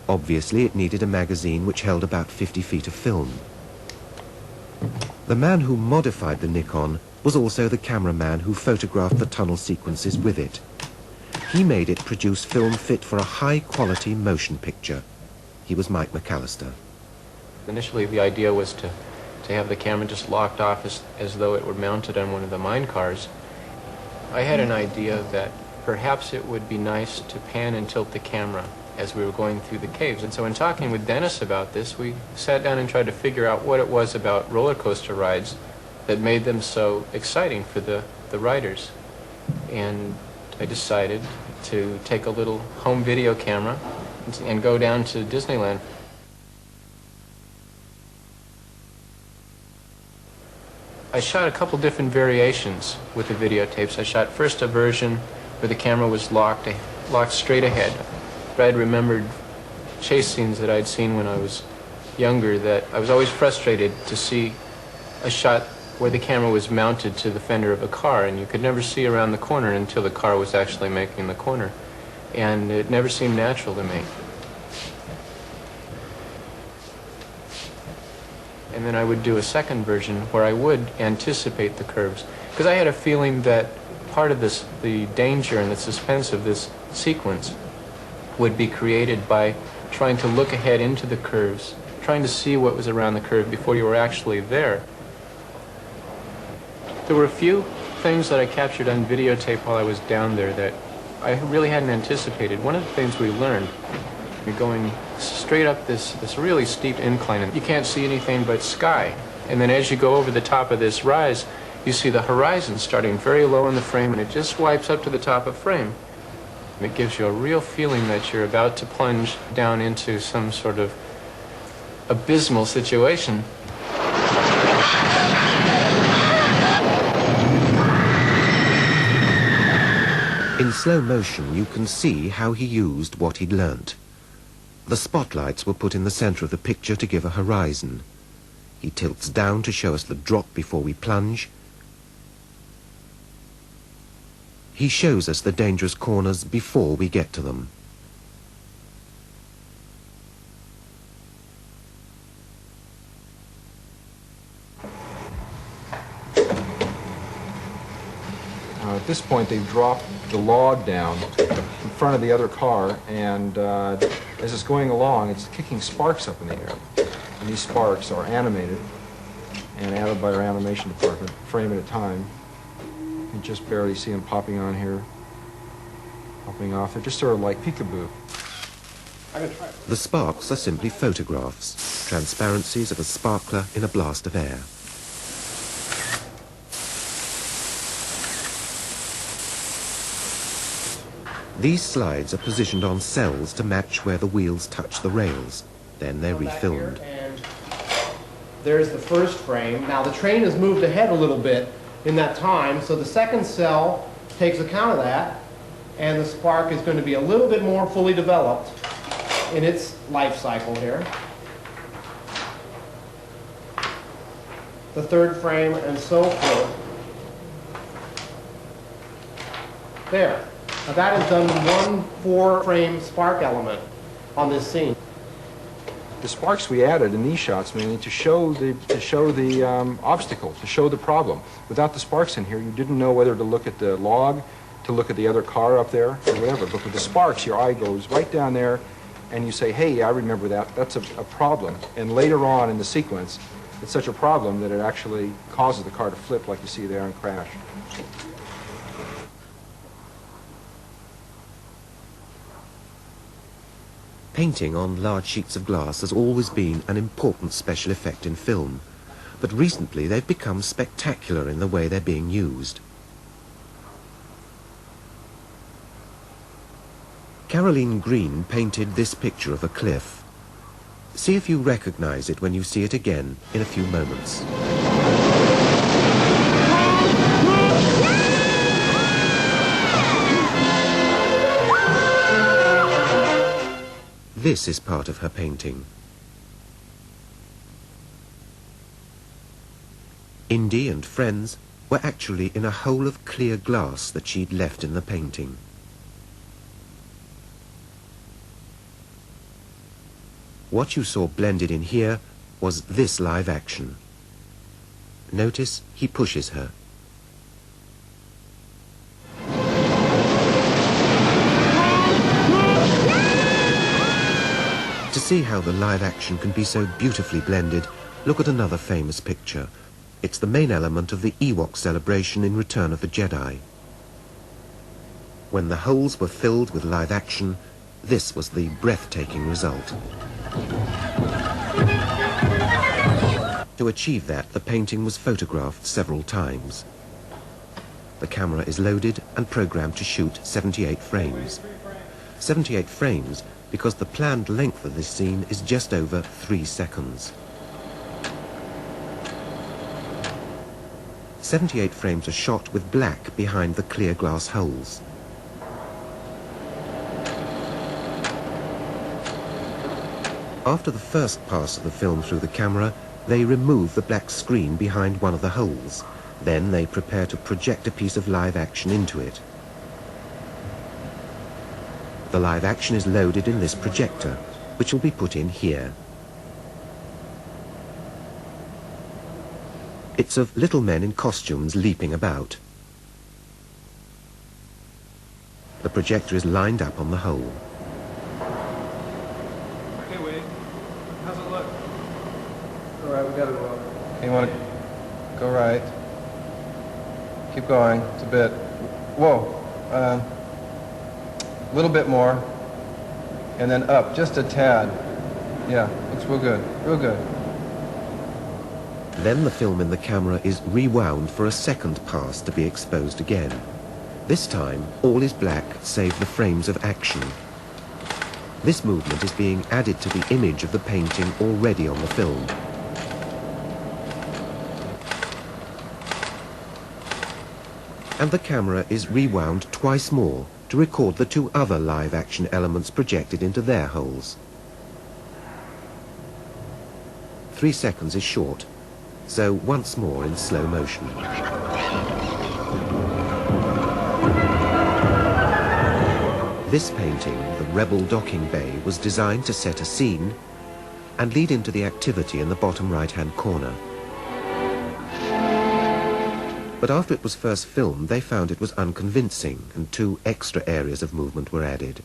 Obviously, it needed a magazine which held about 50 feet of film. The man who modified the Nikon was also the cameraman who photographed the tunnel sequences with it. He made it produce film fit for a high-quality motion picture. He was Mike McAllister. Initially, the idea was to have the camera just locked off as though it were mounted on one of the mine cars. I had an idea that perhaps it would be nice to pan and tilt the camera as we were going through the caves. And so in talking with Dennis about this, we sat down and tried to figure out what it was about roller coaster rides that made them so exciting for the riders. And I decided to take a little home video camera and go down to Disneyland. I shot a couple different variations with the videotapes. I shot first a version where the camera was locked straight ahead. But I'd remembered chase scenes that I'd seen when I was younger, that I was always frustrated to see a shot where the camera was mounted to the fender of a car and you could never see around the corner until the car was actually making the corner. And it never seemed natural to me. And then I would do a second version where I would anticipate the curves. Because I had a feeling that part of this, the danger and the suspense of this sequence would be created by trying to look ahead into the curves, trying to see what was around the curve before you were actually there. There were a few things that I captured on videotape while I was down there that I really hadn't anticipated. One of the things we learned, you're going straight up this really steep incline and you can't see anything but sky. And then as you go over the top of this rise, you see the horizon starting very low in the frame and it just swipes up to the top of frame. And it gives you a real feeling that you're about to plunge down into some sort of abysmal situation. In slow motion, you can see how he used what he'd learnt. The spotlights were put in the center of the picture to give a horizon. He tilts down to show us the drop before we plunge. He shows us the dangerous corners before we get to them. At this point, they've dropped the log down in front of the other car, and as it's going along, it's kicking sparks up in the air. And these sparks are animated and added by our animation department, frame at a time. You can just barely see them popping on here, popping off. They're just sort of like peekaboo. The sparks are simply photographs, transparencies of a sparkler in a blast of air. These slides are positioned on cells to match where the wheels touch the rails. Then they're refilmed. And there's the first frame. Now the train has moved ahead a little bit in that time, so the second cell takes account of that, and the spark is going to be a little bit more fully developed in its life cycle here. The third frame, and so forth. There. Now that is done with one 4-frame spark element on this scene. The sparks we added in these shots mainly to show the obstacle, to show the problem. Without the sparks in here, you didn't know whether to look at the log, to look at the other car up there, or whatever. But with the sparks, your eye goes right down there, and you say, hey, I remember that. That's a problem. And later on in the sequence, it's such a problem that it actually causes the car to flip like you see there and crash. Painting on large sheets of glass has always been an important special effect in film, but recently they've become spectacular in the way they're being used. Caroline Green painted this picture of a cliff. See if you recognize it when you see it again in a few moments. This is part of her painting. Indy and friends were actually in a hole of clear glass that she'd left in the painting. What you saw blended in here was this live action. Notice he pushes her. To see how the live action can be so beautifully blended, look at another famous picture. It's the main element of the Ewok celebration in Return of the Jedi. When the holes were filled with live action, this was the breathtaking result. To achieve that, the painting was photographed several times. The camera is loaded and programmed to shoot 78 frames. 78 frames because the planned length of this scene is just over 3 seconds. 78 frames are shot with black behind the clear glass holes. After the first pass of the film through the camera, they remove the black screen behind one of the holes. Then they prepare to project a piece of live action into it. The live action is loaded in this projector, which will be put in here. It's of little men in costumes leaping about. The projector is lined up on the hole. Okay, Wade. How's it look? All right, we got it wrong. You want to go right. Keep going. It's a bit. Whoa. A little bit more. And then up, just a tad. Yeah, looks real good. Real good. Then the film in the camera is rewound for a second pass to be exposed again. This time, all is black save the frames of action. This movement is being added to the image of the painting already on the film. And the camera is rewound twice more to record the 2 other live action elements projected into their holes. 3 seconds is short, so once more in slow motion. This painting, the Rebel Docking Bay, was designed to set a scene and lead into the activity in the bottom right-hand corner. But after it was first filmed, they found it was unconvincing, and 2 extra areas of movement were added.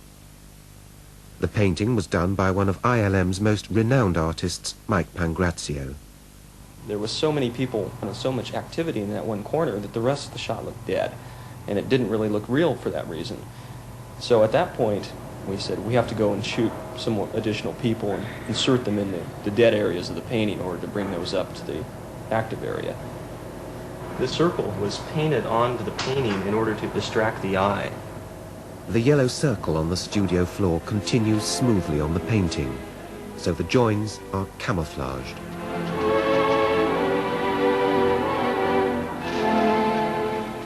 The painting was done by one of ILM's most renowned artists, Mike Pangrazio. There was so many people and so much activity in that one corner that the rest of the shot looked dead, and it didn't really look real for that reason. So at that point, we said we have to go and shoot some more additional people and insert them in the dead areas of the painting in order to bring those up to the active area. The circle was painted onto the painting in order to distract the eye. The yellow circle on the studio floor continues smoothly on the painting, so the joins are camouflaged.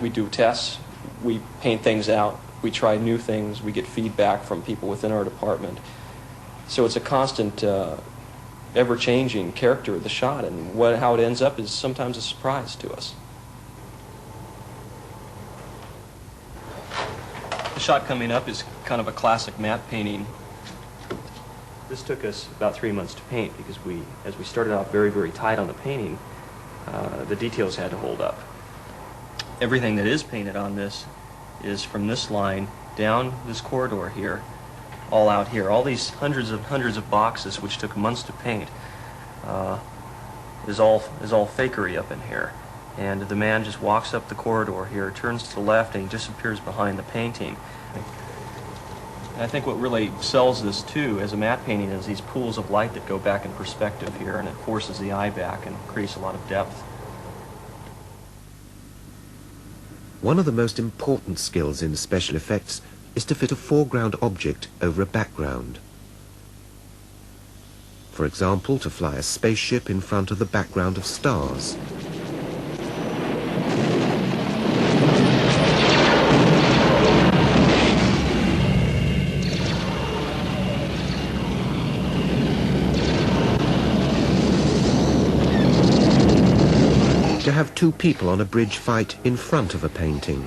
We do tests, we paint things out, we try new things, we get feedback from people within our department. So it's a constant, ever-changing character of the shot, and how it ends up is sometimes a surprise to us. The shot coming up is kind of a classic matte painting. This took us about 3 months to paint because as we started out very, very tight on the painting, the details had to hold up. Everything that is painted on this is from this line down this corridor here, all out here. All these hundreds of boxes, which took months to paint, is all fakery up in here. And the man just walks up the corridor here, turns to the left, and he disappears behind the painting. And I think what really sells this, too, as a matte painting is these pools of light that go back in perspective here, and it forces the eye back and creates a lot of depth. One of the most important skills in special effects is to fit a foreground object over a background. For example, to fly a spaceship in front of the background of stars. To have 2 people on a bridge fight in front of a painting.